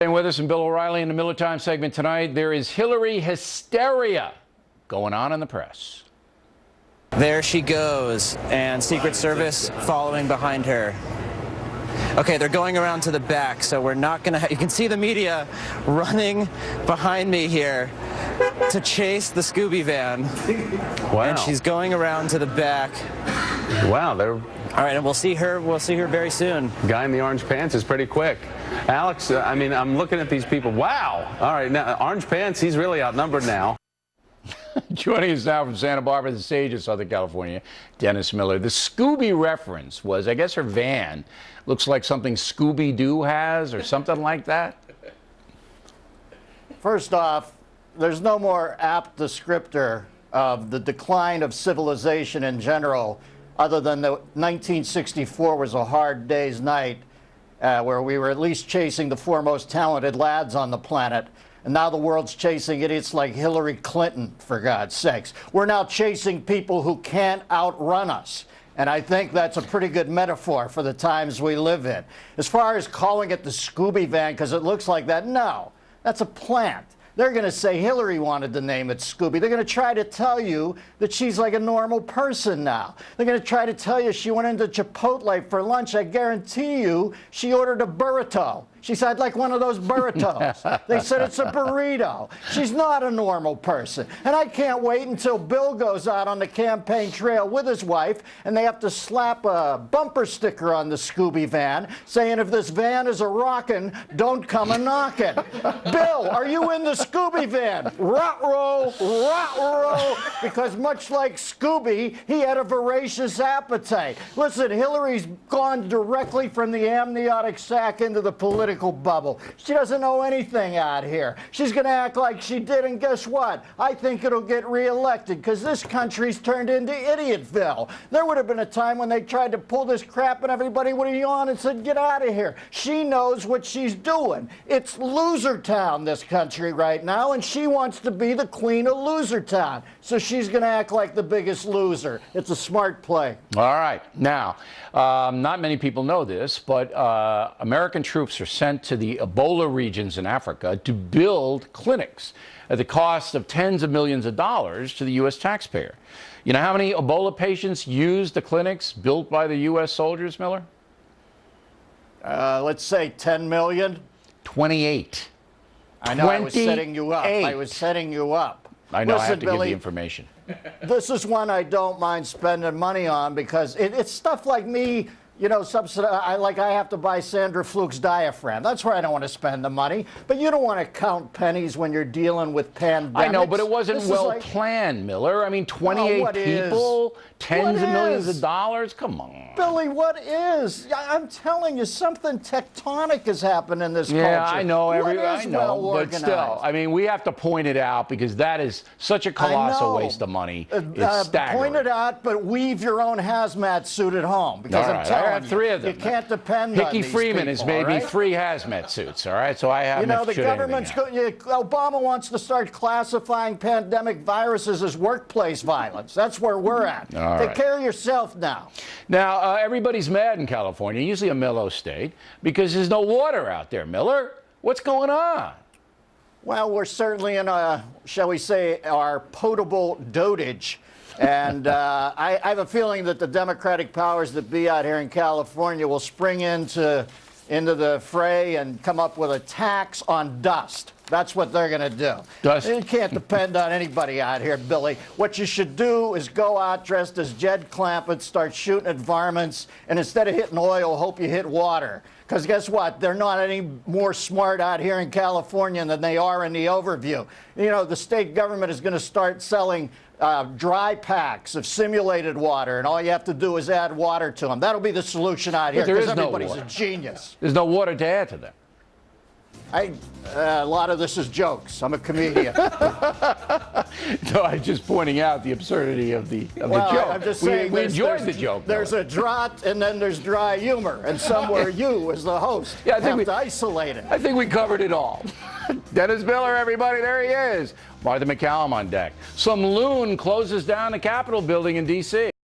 Staying with us, and Bill O'Reilly in the Miller Time segment tonight. There is Hillary hysteria going on in the press. There she goes, and Secret Service following behind her. Okay, they're going around to the back, so we're not going to you can see the media running behind me here to chase the Scooby van. Wow. And she's going around to the back. Wow, they're... All right, and we'll see her very soon. Guy in the orange pants is pretty quick. Alex, I mean, I'm looking at these people. Wow. All right, now, orange pants, he's really outnumbered now. Joining us now from Santa Barbara, the stage of Southern California, Dennis Miller. The Scooby reference was, I guess her van looks like something Scooby-Doo has or something like that. First off, there's no more apt descriptor of the decline of civilization in general other than the 1964 was a hard day's night where we were at least chasing the four most talented lads on the planet. And now the world's chasing idiots like Hillary Clinton, for God's sakes. We're now chasing people who can't outrun us. And I think that's a pretty good metaphor for the times we live in. As far as calling it the Scooby van because it looks like that, no, that's a plant. They're going to say Hillary wanted to name it Scooby. They're going to try to tell you that she's like a normal person now. They're going to try to tell you she went into Chipotle for lunch. I guarantee you she ordered a burrito. She said, I'd like one of those burritos. They said it's a burrito. She's not a normal person. And I can't wait until Bill goes out on the campaign trail with his wife and they have to slap a bumper sticker on the Scooby van saying, if this van is a rockin', don't come a knockin'. Bill, are you in the Scooby van? Rot-row, because much like Scooby, he had a voracious appetite. Listen, Hillary's gone directly from the amniotic sac into the political bubble. She doesn't know anything out here. She's going to act like she did, and guess what? I think it'll get reelected because this country's turned into Idiotville. There would have been a time when they tried to pull this crap and everybody would have yawned and said, get out of here. She knows what she's doing. It's loser town, this country right now, and she wants to be the queen of loser town. So she's going to act like the biggest loser. It's a smart play. All right. Now, not many people know this, but American troops are sent to the Ebola regions in Africa to build clinics at the cost of tens of millions of dollars to the U.S. taxpayer. You know how many Ebola patients used the clinics built by the U.S. soldiers, Miller? Let's say 10 million. 28. I know, I was setting you up. I was setting you up. I know. Listen, I have to Billy, give the information. This is one I don't mind spending money on because it's stuff like me, you know, I have to buy Sandra Fluke's diaphragm. That's where I don't want to spend the money. But you don't want to count pennies when you're dealing with pandemics. I know, but it wasn't well planned, Miller. I mean, 28 people, tens of millions of dollars. Come on. Billy, what is? I'm telling you, something tectonic has happened in this culture. Yeah, I know. I know, but still, I mean, we have to point it out because that is such a colossal waste of money. It's staggering. Point it out, but weave your own hazmat suit at home because I'm telling you, I have 3 of them. You can't depend on these Freeman has made me 3 hazmat suits, all right? So I have, you know, the government's, Obama wants to start classifying pandemic viruses as workplace violence. That's where we're at. Take care of yourself now. Now, everybody's mad in California, usually a mellow state, because there's no water out there, Miller. What's going on? Well, we're certainly in a, shall we say, our potable dotage. And I have a feeling that the Democratic powers that be out here in California will spring into the fray and come up with a tax on dust. That's what they're going to do. Dust. You can't depend on anybody out here, Billy. What you should do is go out dressed as Jed Clampett, start shooting at varmints, and instead of hitting oil, hope you hit water. Because guess what? They're not any more smart out here in California than they are in the overview. You know, the state government is going to start selling dry packs of simulated water, and all you have to do is add water to them. That'll be the solution out here, because everybody's a genius. There's no water to add to them. A lot of this is jokes. I'm a comedian. No, I'm just pointing out the absurdity of the joke. I'm just saying we enjoyed the joke. There's a drought, and then there's dry humor, and somewhere you, as the host, have to isolate it. I think we covered it all. Dennis Miller, everybody, there he is. Martha McCallum on deck. Some loon closes down the Capitol building in D.C.